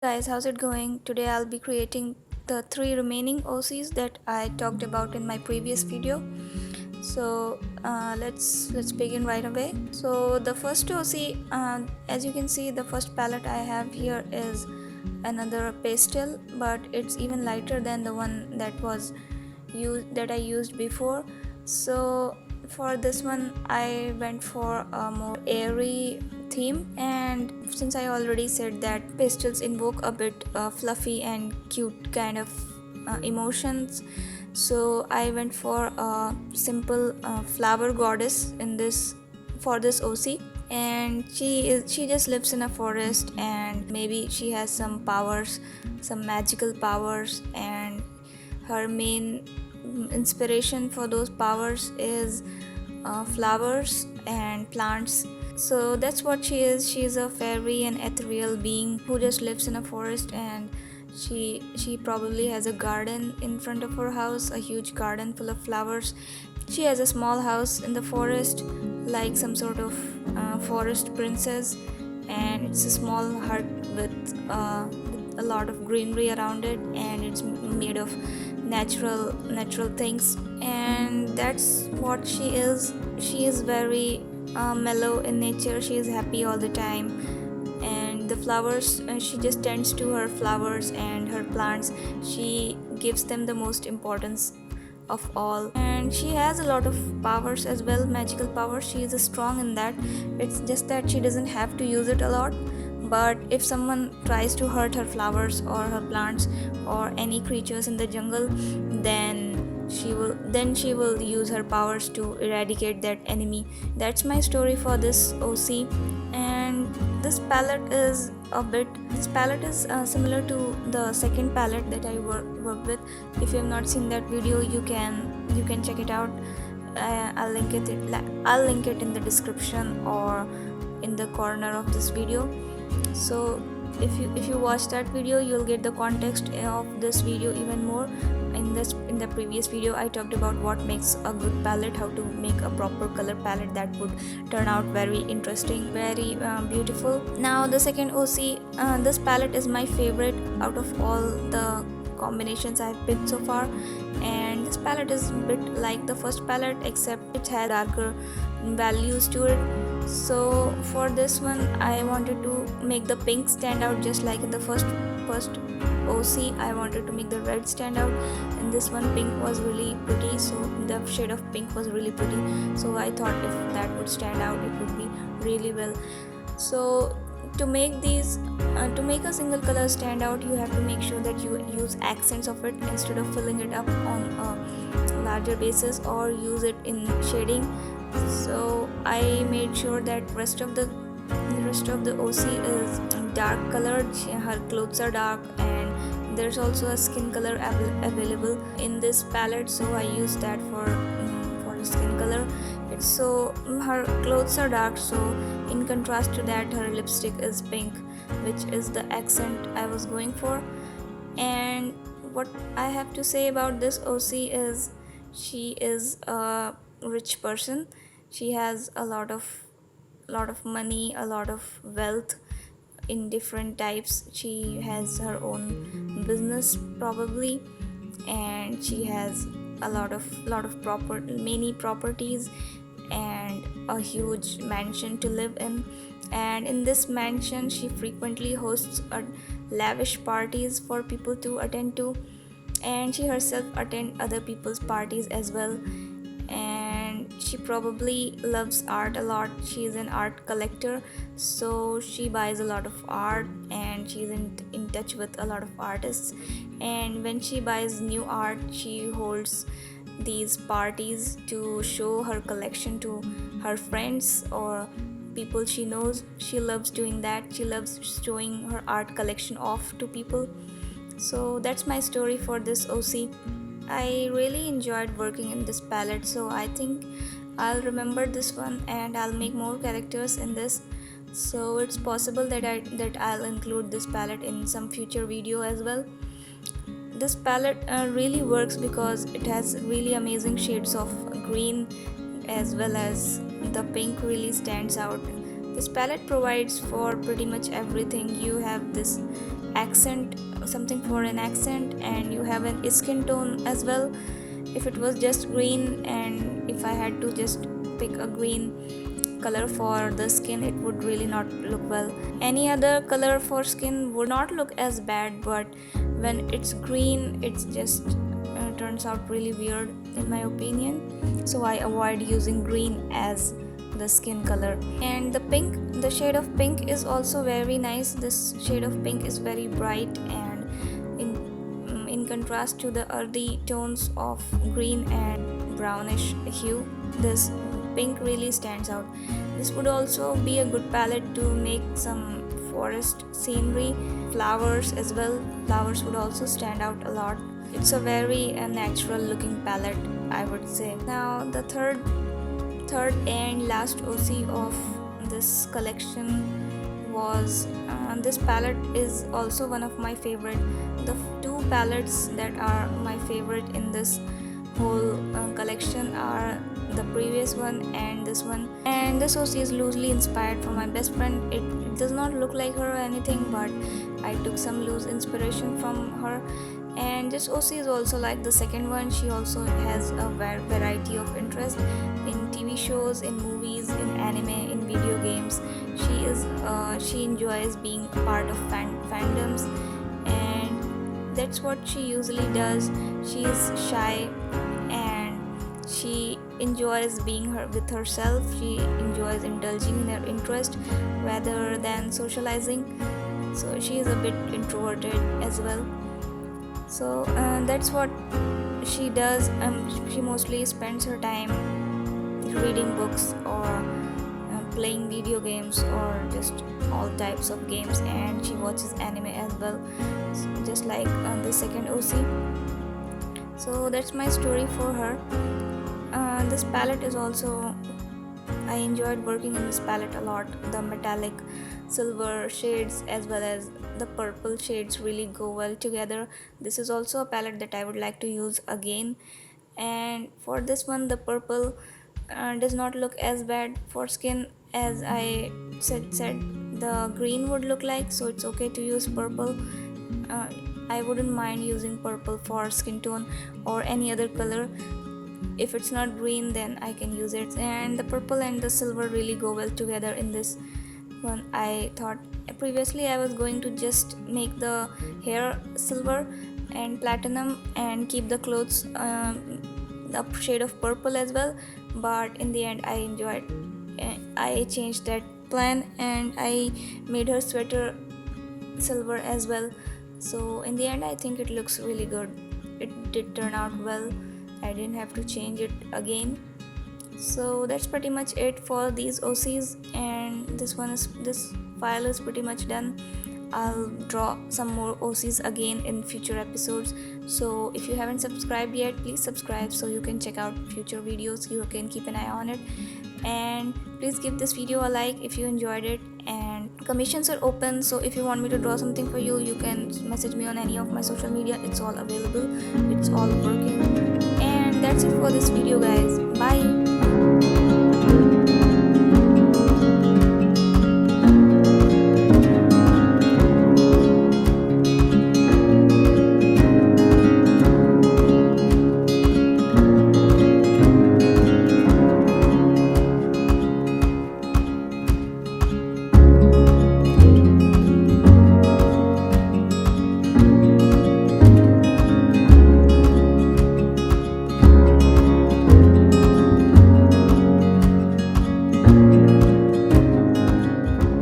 Guys, how's it going? Today I'll be creating the three remaining OCs that I talked about in my previous video. So let's begin right away. So the first OC, as you can see, the first palette I have here is another pastel, but it's even lighter than the one that I used before. So for this one I went for a more airy theme, and since I already said that pastels invoke a bit fluffy and cute kind of emotions, so I went for a simple flower goddess in this for this OC. And she just lives in a forest, and maybe she has some powers, some magical powers, and her main inspiration for those powers is flowers and plants. So that's what she is. She is a fairy and ethereal being who just lives in a forest, and she probably has a garden in front of her house, a huge garden full of flowers. She has a small house in the forest, like some sort of forest princess, and it's a small hut with a lot of greenery around it, and it's made of natural things. And that's what she is. She is very mellow in nature. She is happy all the time, and the flowers, she just tends to her flowers and her plants. She gives them the most importance of all, and she has a lot of powers as well, magical powers. She is strong in that. It's just that she doesn't have to use it a lot, but if someone tries to hurt her flowers or her plants or any creatures in the jungle, then she will use her powers to eradicate that enemy. That's my story for this OC. And this palette is similar to the second palette that I worked with. If you have not seen that video, you can check it out. I'll link it in the description or in the corner of this video. So if you watch that video, you'll get the context of this video even more. In the previous video, I talked about what makes a good palette, how to make a proper color palette that would turn out very interesting, very beautiful. Now the second OC, this palette is my favorite out of all the combinations I've picked so far, and this palette is a bit like the first palette, except it has darker values to it. So for this one, I wanted to make the pink stand out just like in the first OC. I wanted to make the red stand out. In this one, pink was really pretty, so the shade of pink was really pretty. So I thought if that would stand out, it would be really well. So to make a single color stand out, you have to make sure that you use accents of it instead of filling it up on a larger basis or use it in shading. So I made sure that the rest of the OC is dark colored. Her clothes are dark, and there's also a skin color available in this palette, so I used that for the skin color. So her clothes are dark, so in contrast to that, her lipstick is pink, which is the accent I was going for. And what I have to say about this OC is she is a rich person. She has a lot of money, a lot of wealth in different types. She has her own business probably, and she has a lot of many properties and a huge mansion to live in. And in this mansion, she frequently hosts lavish parties for people to attend to, and she herself attend other people's parties as well. And she probably loves art a lot. She is an art collector, so she buys a lot of art, and she's in touch with a lot of artists. And when she buys new art, she holds these parties to show her collection to her friends or people she knows. She loves doing that. She loves showing her art collection off to people. So that's my story for this OC. I really enjoyed working in this palette, so I think I'll remember this one and I'll make more characters in this. So it's possible that I'll include this palette in some future video as well. This palette really works because it has really amazing shades of green, as well as the pink really stands out. This palette provides for pretty much everything. You have this accent, something for an accent, and you have an skin tone as well. If it was just green, and if I had to just pick a green color for the skin, it would really not look well. Any other color for skin would not look as bad, but when it's green, it's just turns out really weird in my opinion. So I avoid using green as the skin color. And the shade of pink is also very nice. This shade of pink is very bright, and in contrast to the earthy tones of green and brownish hue, this pink really stands out. This would also be a good palette to make some forest scenery, flowers as well. Flowers would also stand out a lot. It's a very natural looking palette, I would say. Now the third and last OC of this collection was this palette is also one of my favorite. The two palettes that are my favorite in this whole collection are the previous one and this one. And this OC is loosely inspired from my best friend. It does not look like her or anything, but I took some loose inspiration from her. And this OC is also like the second one. She also has a variety of interest in TV shows, in movies, in anime, in video games. She enjoys being a part of fandoms, and that's what she usually does. She is shy, and she enjoys being with herself. She enjoys indulging in her interest rather than socializing. So she is a bit introverted as well. So that's what she does. She mostly spends her time reading books or playing video games or just all types of games, and she watches anime as well, just like the second OC. So that's my story for her. This palette is also, I enjoyed working in this palette a lot. The metallic silver shades as well as the purple shades really go well together. This is also a palette that I would like to use again. And for this one, the purple does not look as bad for skin as I said the green would look like, so it's okay to use purple. I wouldn't mind using purple for skin tone or any other color. If it's not green, then I can use it. And the purple and the silver really go well together in this one. I thought previously I was going to just make the hair silver and platinum and keep the clothes the shade of purple as well, but in the end I changed that plan and I made her sweater silver as well. So in the end I think it looks really good. It did turn out well. I didn't have to change it again. So that's pretty much it for these OCs, and this file is pretty much done. I'll draw some more OCs again in future episodes. So if you haven't subscribed yet, please subscribe so you can check out future videos. You can keep an eye on it, and please give this video a like if you enjoyed it. And commissions are open, so if you want me to draw something for you, you can message me on any of my social media. It's all available, it's all working. And that's it for this video, guys. Bye.